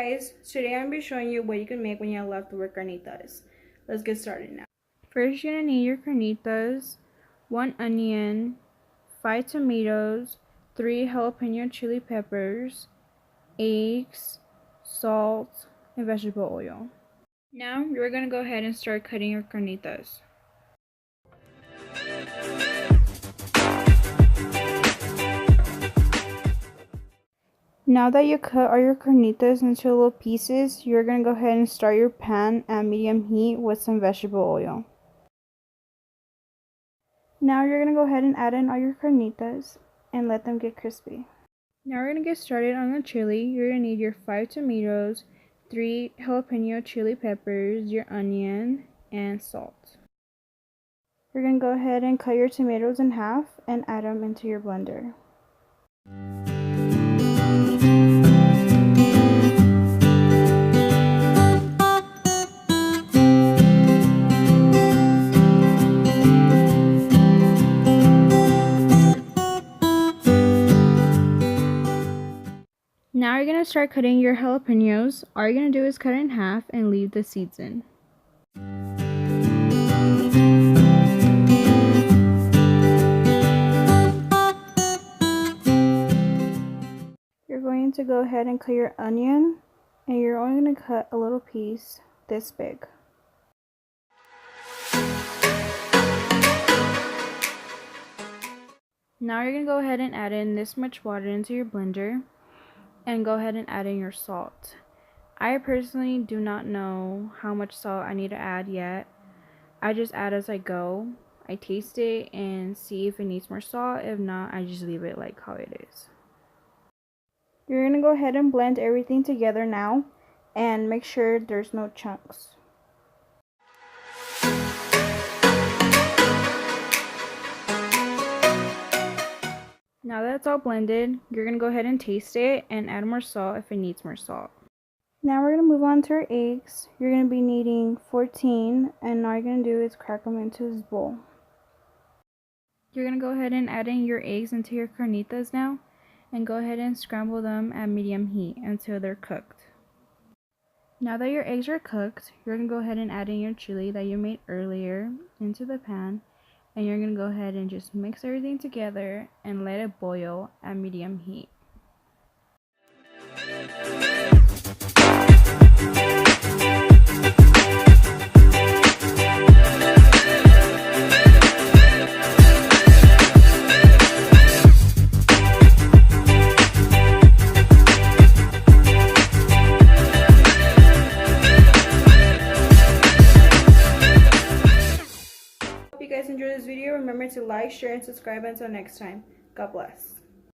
guys, today I'm going to be showing you what you can make when you have leftover carnitas. Let's get started now. First, you're going to need your carnitas, 1 onion, 5 tomatoes, 3 jalapeno chili peppers, eggs, salt, and vegetable oil. Now, you're going to go ahead and start cutting your carnitas. Now that you cut all your carnitas into little pieces, you're going to go ahead and start your pan at medium heat with some vegetable oil. Now you're going to go ahead and add in all your carnitas and let them get crispy. Now we're going to get started on the chili. You're going to need your 5 tomatoes, 3 jalapeno chili peppers, your onion, and salt. You're going to go ahead and cut your tomatoes in half and add them into your blender. Now you're going to start cutting your jalapenos. All you're going to do is cut it in half and leave the seeds in. You're going to go ahead and cut your onion, and you're only going to cut a little piece this big. Now you're going to go ahead and add in this much water into your blender. And go ahead and add in your salt. I personally do not know how much salt I need to add yet. I just add as I go. I taste it and see if it needs more salt. If not, I just leave it like how it is. You're going to go ahead and blend everything together now and make sure there's no chunks. Now that it's all blended, you're going to go ahead and taste it and add more salt if it needs more salt. Now we're going to move on to our eggs. You're going to be needing 14, and all you're going to do is crack them into this bowl. You're going to go ahead and add in your eggs into your carnitas now, and go ahead and scramble them at medium heat until they're cooked. Now that your eggs are cooked, you're going to go ahead and add in your chili that you made earlier into the pan. And you're going to go ahead and just mix everything together and let it boil at medium heat. If you guys enjoyed this video, remember to like, share, and subscribe. Until next time, God bless.